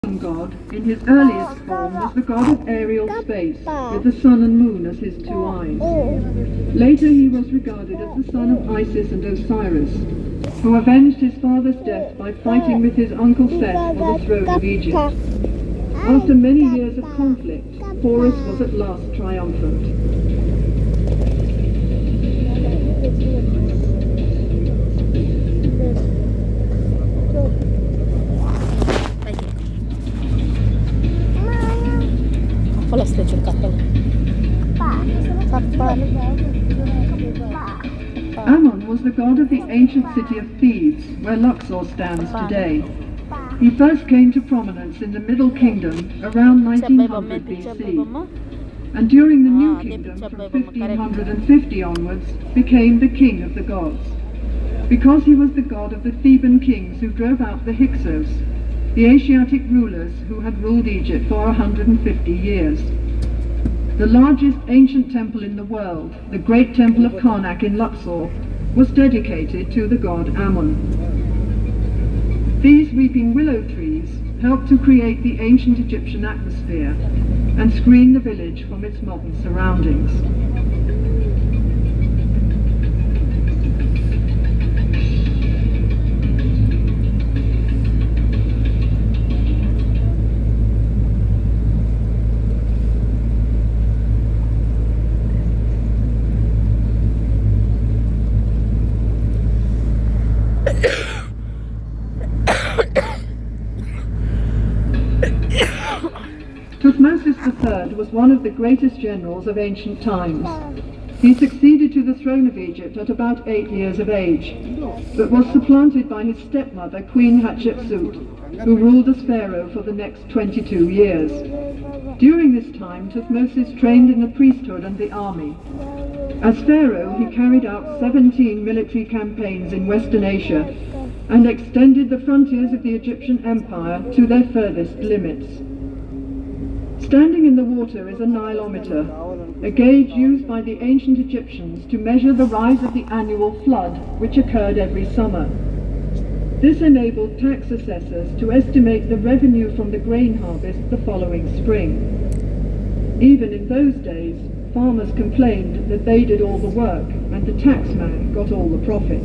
God, in his earliest form, was the god of aerial space, with the sun and moon as his two eyes. Later he was regarded as the son of Isis and Osiris, who avenged his father's death by fighting with his uncle Seth for the throne of Egypt. After many years of conflict, Horus was at last triumphant. Ammon was the god of the ancient city of Thebes, where Luxor stands today. He first came to prominence in the Middle Kingdom around 1900 BC, and during the New Kingdom from 1550 onwards became the king of the gods, because he was the god of the Theban kings who drove out the Hyksos, the Asiatic rulers who had ruled Egypt for 150 years. The largest ancient temple in the world, the Great Temple of Karnak in Luxor, was dedicated to the god Ammon. These weeping willow trees helped to create the ancient Egyptian atmosphere and screen the village from its modern surroundings. Thutmose III was one of the greatest generals of ancient times. He succeeded to the throne of Egypt at about 8 years of age, but was supplanted by his stepmother, Queen Hatshepsut, who ruled as pharaoh for the next 22 years. During this time, Thutmose trained in the priesthood and the army. As pharaoh, he carried out 17 military campaigns in Western Asia and extended the frontiers of the Egyptian empire to their furthest limits. Standing in the water is a Nilometer, a gauge used by the ancient Egyptians to measure the rise of the annual flood, which occurred every summer. This enabled tax assessors to estimate the revenue from the grain harvest the following spring. Even in those days, farmers complained that they did all the work and the taxman got all the profit.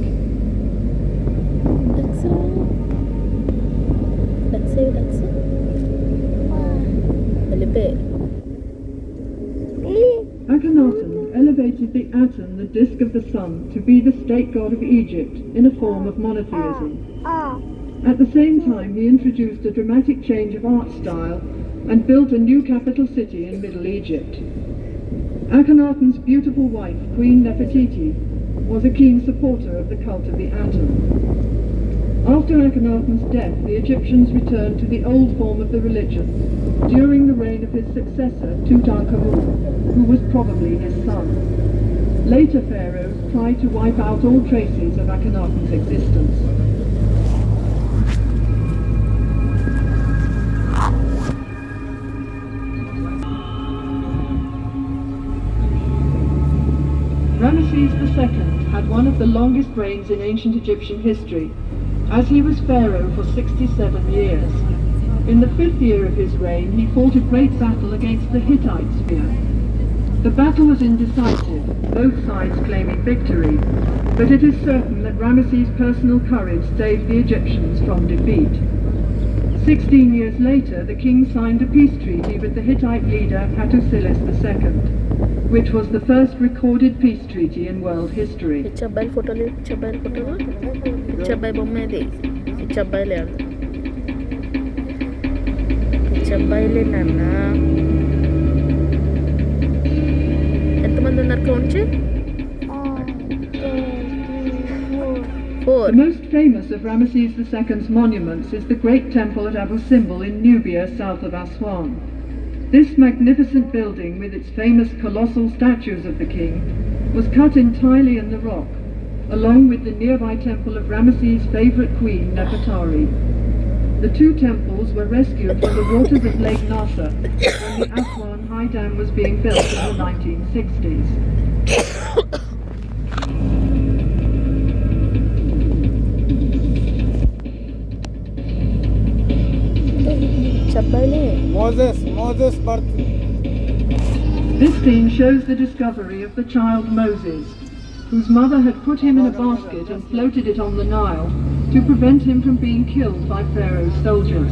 Akhenaten elevated the Aten, the disk of the sun, to be the state god of Egypt in a form of monotheism. At the same time, he introduced a dramatic change of art style and built a new capital city in Middle Egypt. Akhenaten's beautiful wife, Queen Nefertiti, was a keen supporter of the cult of the Aten. After Akhenaten's death, the Egyptians returned to the old form of the religion during the reign of his successor, Tutankhamun, who was probably his son. Later pharaohs tried to wipe out all traces of Akhenaten's existence. Ramesses II had one of the longest reigns in ancient Egyptian history, as he was pharaoh for 67 years. In the 5th year of his reign, he fought a great battle against the Hittites here. The battle was indecisive, both sides claiming victory, but it is certain that Ramesses' personal courage saved the Egyptians from defeat. 16 years later, the king signed a peace treaty with the Hittite leader Hattusilus II, which was the first recorded peace treaty in world history. The most famous of Ramesses II's monuments is the Great Temple at Abu Simbel in Nubia, south of Aswan. This magnificent building, with its famous colossal statues of the king, was cut entirely in the rock, along with the nearby temple of Ramesses' favorite queen, Nefertari. The two temples were rescued from the waters of Lake Nasser when the Aswan High Dam was being built in the 1960s. Moses birth. This scene shows the discovery of the child Moses, whose mother had put him in a basket and floated it on the Nile to prevent him from being killed by Pharaoh's soldiers.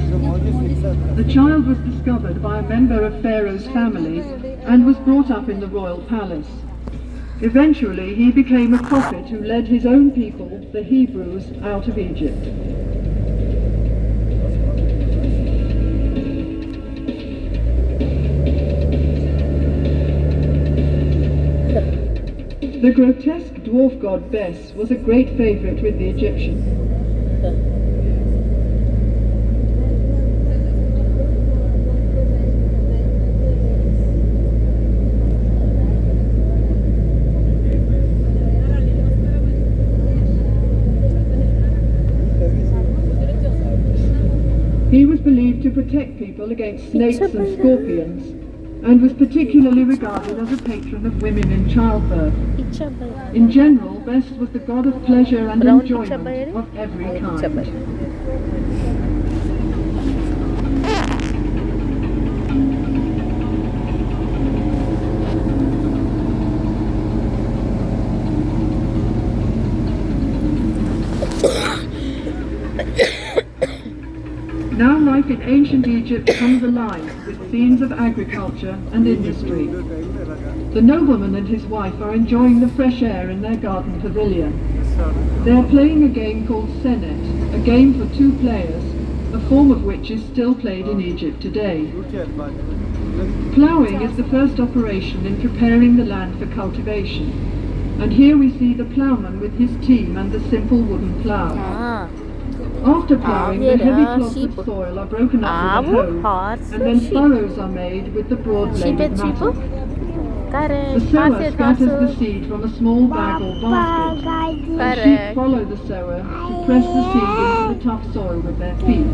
The child was discovered by a member of Pharaoh's family and was brought up in the royal palace. Eventually, he became a prophet who led his own people, the Hebrews, out of Egypt. The grotesque dwarf god Bes was a great favourite with the Egyptians. He was believed to protect people against snakes and scorpions, and was particularly regarded as a patron of women in childbirth. In general, Bes was the god of pleasure and enjoyment of every kind. Now life in ancient Egypt comes alive with scenes of agriculture and industry. The nobleman and his wife are enjoying the fresh air in their garden pavilion. They are playing a game called Senet, a game for 2 players, a form of which is still played in Egypt today. Ploughing is the first operation in preparing the land for cultivation, and here we see the ploughman with his team and the simple wooden plough. After ploughing, the heavy clods of soil are broken up with a hoe, and then furrows are made with the broad-bladed mattock. The sower scatters the seed from a small bag or basket, and sheep follow the sower to press the seed into the tough soil with their feet.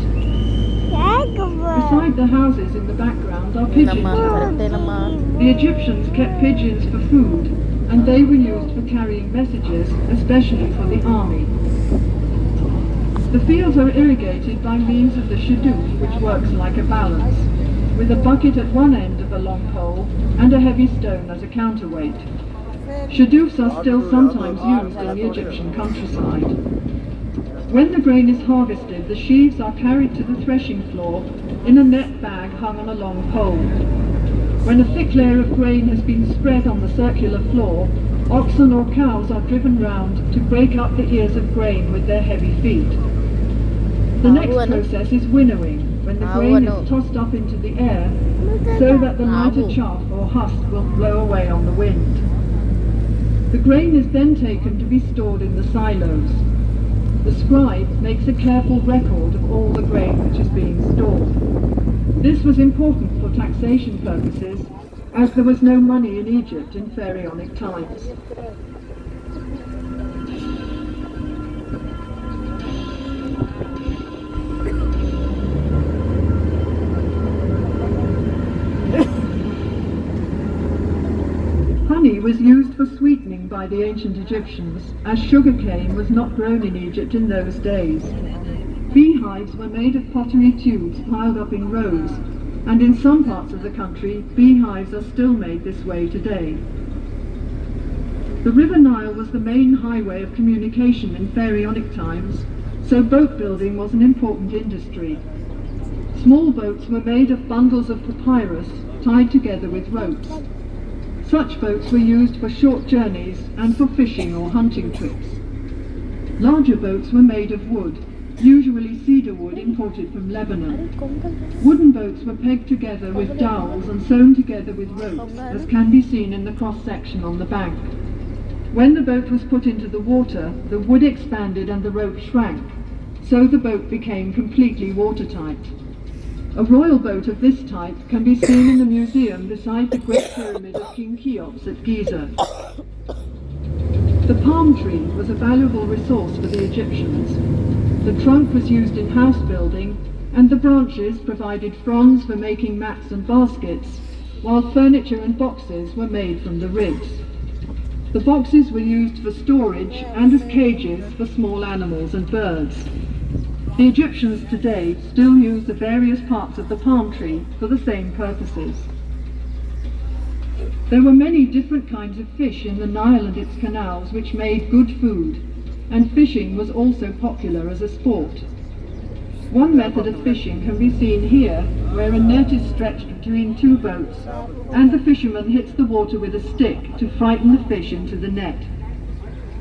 Beside the houses in the background are pigeon towers. The Egyptians kept pigeons for food, and they were used for carrying messages, especially for the army. The fields are irrigated by means of the shadoof, which works like a balance, with a bucket at one end of a long pole and a heavy stone as a counterweight. Shadoofs are still sometimes used in the Egyptian countryside. When the grain is harvested, the sheaves are carried to the threshing floor in a net bag hung on a long pole. When a thick layer of grain has been spread on the circular floor, oxen or cows are driven round to break up the ears of grain with their heavy feet. The next process is winnowing, when the grain is tossed up into the air so that the lighter chaff or husk will blow away on the wind. The grain is then taken to be stored in the silos. The scribe makes a careful record of all the grain which is being stored. This was important for taxation purposes, as there was no money in Egypt in pharaonic times. Honey was used for sweetening by the ancient Egyptians, as sugarcane was not grown in Egypt in those days. Beehives were made of pottery tubes piled up in rows, and in some parts of the country, beehives are still made this way today. The River Nile was the main highway of communication in pharaonic times, so boat building was an important industry. Small boats were made of bundles of papyrus tied together with ropes. Such boats were used for short journeys and for fishing or hunting trips. Larger boats were made of wood, usually cedar wood imported from Lebanon. Wooden boats were pegged together with dowels and sewn together with ropes, as can be seen in the cross-section on the bank. When the boat was put into the water, the wood expanded and the rope shrank, so the boat became completely watertight. A royal boat of this type can be seen in the museum beside the Great Pyramid of King Cheops at Giza. The palm tree was a valuable resource for the Egyptians. The trunk was used in house building, and the branches provided fronds for making mats and baskets, while furniture and boxes were made from the ribs. The boxes were used for storage and as cages for small animals and birds. The Egyptians today still use the various parts of the palm tree for the same purposes. There were many different kinds of fish in the Nile and its canals which made good food, and fishing was also popular as a sport. One method of fishing can be seen here, where a net is stretched between two boats, and the fisherman hits the water with a stick to frighten the fish into the net.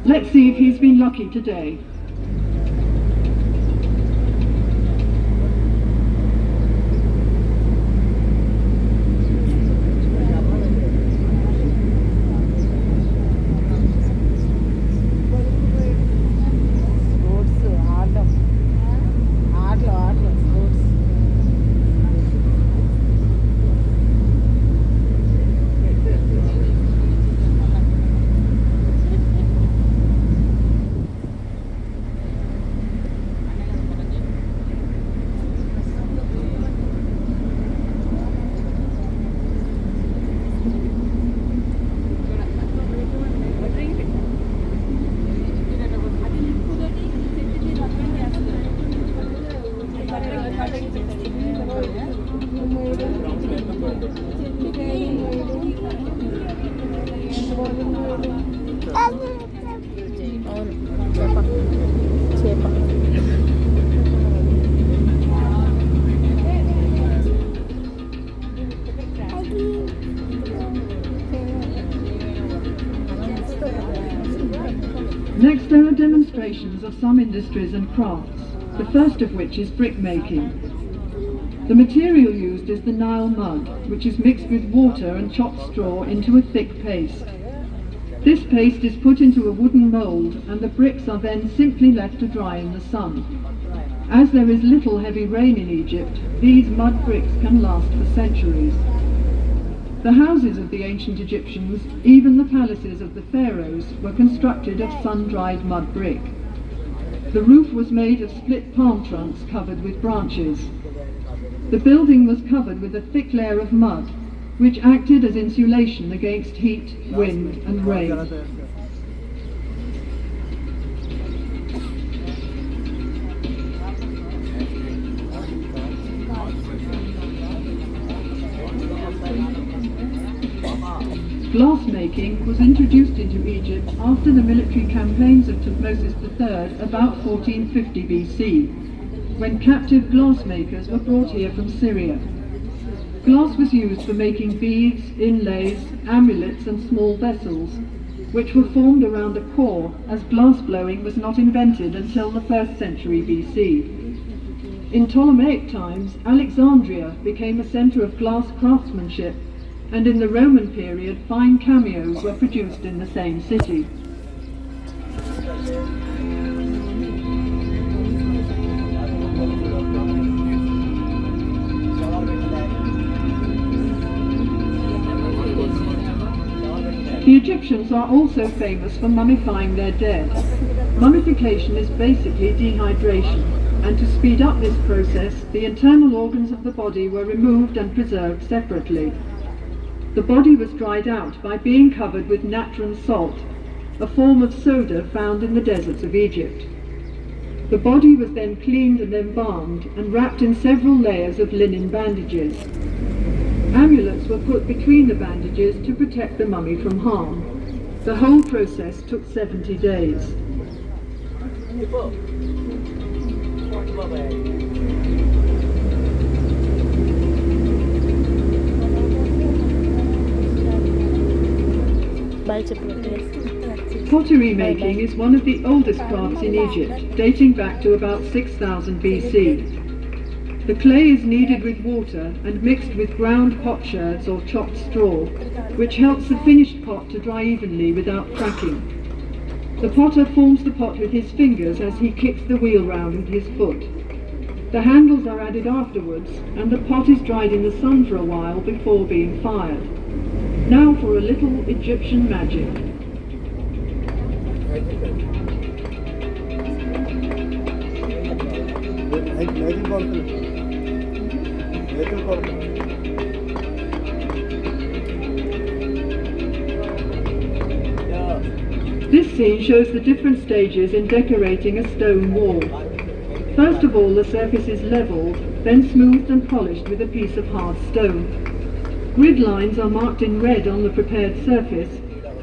Let's see if he's been lucky today. Next there are demonstrations of some industries and crafts, the first of which is brick making. The material used is the Nile mud, which is mixed with water and chopped straw into a thick paste. This paste is put into a wooden mould, and the bricks are then simply left to dry in the sun. As there is little heavy rain in Egypt, these mud bricks can last for centuries. The houses of the ancient Egyptians, even the palaces of the pharaohs, were constructed of sun-dried mud brick. The roof was made of split palm trunks covered with branches. The building was covered with a thick layer of mud, which acted as insulation against heat, wind, and rain. Glass-making was introduced into Egypt after the military campaigns of Thutmose III about 1450 BC, when captive glassmakers were brought here from Syria. Glass was used for making beads, inlays, amulets and small vessels, which were formed around a core, as glass blowing was not invented until the 1st century BC. In Ptolemaic times, Alexandria became a centre of glass craftsmanship, and in the Roman period fine cameos were produced in the same city. The Egyptians are also famous for mummifying their dead. Mummification is basically dehydration, and to speed up this process, the internal organs of the body were removed and preserved separately. The body was dried out by being covered with natron salt, a form of soda found in the deserts of Egypt. The body was then cleaned and embalmed and wrapped in several layers of linen bandages. Amulets were put between the bandages to protect the mummy from harm. The whole process took 70 days. Pottery making is one of the oldest crafts in Egypt, dating back to about 6000 BC. The clay is kneaded with water and mixed with ground potsherds or chopped straw, which helps the finished pot to dry evenly without cracking. The potter forms the pot with his fingers as he kicks the wheel round with his foot. The handles are added afterwards, and the pot is dried in the sun for a while before being fired. Now for a little Egyptian magic. This scene shows the different stages in decorating a stone wall. First of all, the surface is levelled, then smoothed and polished with a piece of hard stone. Grid lines are marked in red on the prepared surface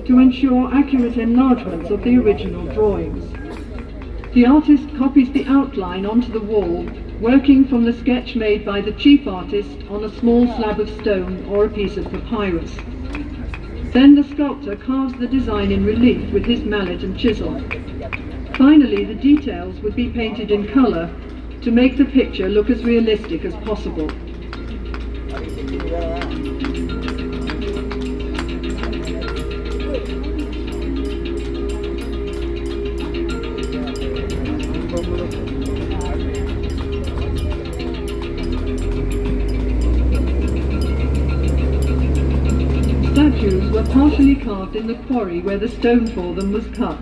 to ensure accurate enlargements of the original drawings. The artist copies the outline onto the wall, working from the sketch made by the chief artist on a small slab of stone or a piece of papyrus. Then the sculptor carves the design in relief with his mallet and chisel. Finally, the details would be painted in colour to make the picture look as realistic as possible. Statues were partially carved in the quarry where the stone for them was cut.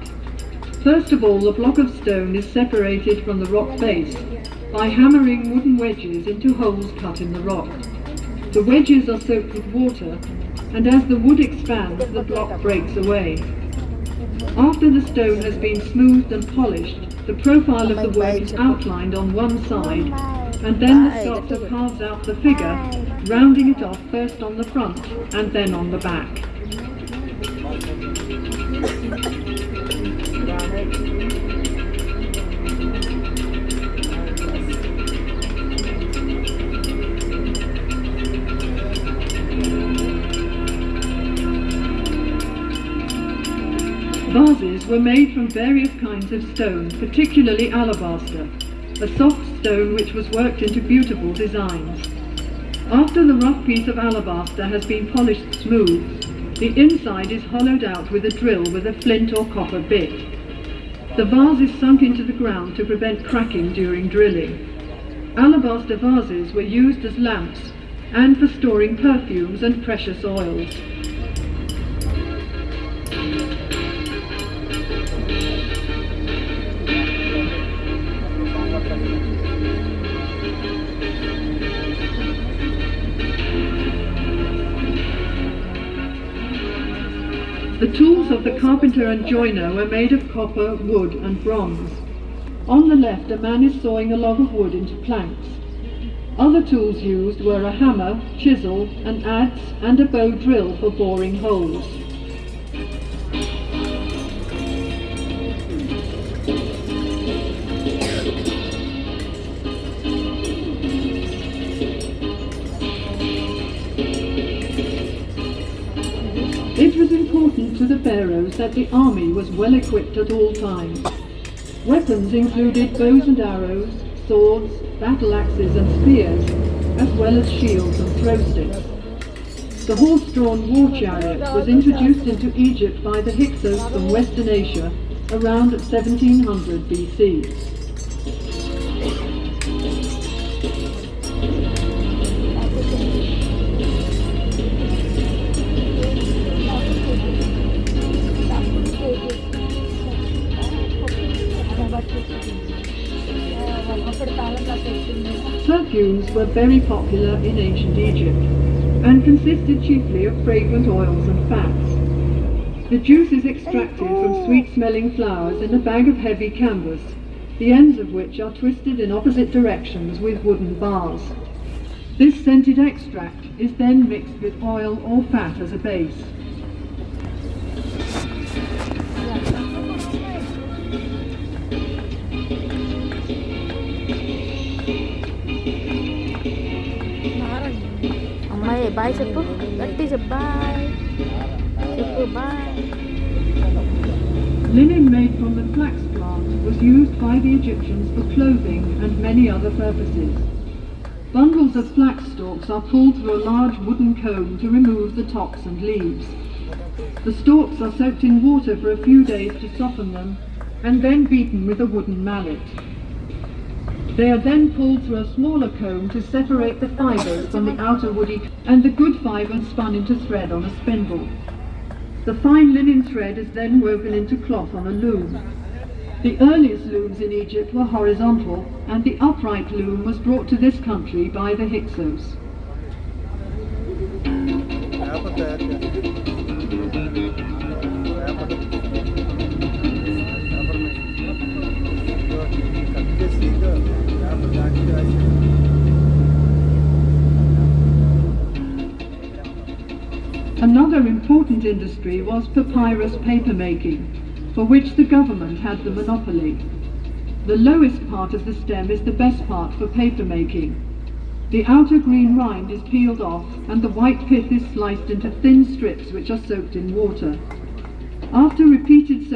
First of all, the block of stone is separated from the rock face by hammering wooden wedges into holes cut in the rock. The wedges are soaked with water, and as the wood expands, the block breaks away. After the stone has been smoothed and polished, the profile of the work is outlined on one side, and then the sculptor carves out the figure, rounding it off first on the front and then on the back. Vases were made from various kinds of stone, particularly alabaster, a soft stone which was worked into beautiful designs. After the rough piece of alabaster has been polished smooth, the inside is hollowed out with a drill with a flint or copper bit. The vase is sunk into the ground to prevent cracking during drilling. Alabaster vases were used as lamps and for storing perfumes and precious oils. The tools of the carpenter and joiner were made of copper, wood and bronze. On the left, a man is sawing a log of wood into planks. Other tools used were a hammer, chisel, an adze and a bow drill for boring holes. It was important to the pharaohs that the army was well equipped at all times. Weapons included bows and arrows, swords, battle axes and spears, as well as shields and throw sticks. The horse-drawn war chariot was introduced into Egypt by the Hyksos from Western Asia around 1700 BC. Perfumes were very popular in ancient Egypt and consisted chiefly of fragrant oils and fats. The juice is extracted from sweet-smelling flowers in a bag of heavy canvas, the ends of which are twisted in opposite directions with wooden bars. This scented extract is then mixed with oil or fat as a base. Bye చెప్పు గట్టి చెప్పు bye చెప్పు bye. Linen made from the flax plant was used by the Egyptians for clothing and many other purposes. Bundles of flax stalks are pulled through a large wooden comb to remove the tops and leaves. The stalks are soaked in water for a few days to soften them and then beaten with a wooden mallet. They are then pulled through a smaller comb to separate the fibres from the outer woody, and the good fibres spun into thread on a spindle. The fine linen thread is then woven into cloth on a loom. The earliest looms in Egypt were horizontal, and the upright loom was brought to this country by the Hyksos. Another important industry was papyrus papermaking, for which the government had the monopoly. The lowest part of the stem is the best part for papermaking. The outer green rind is peeled off and the white pith is sliced into thin strips which are soaked in water. After repeated soaking,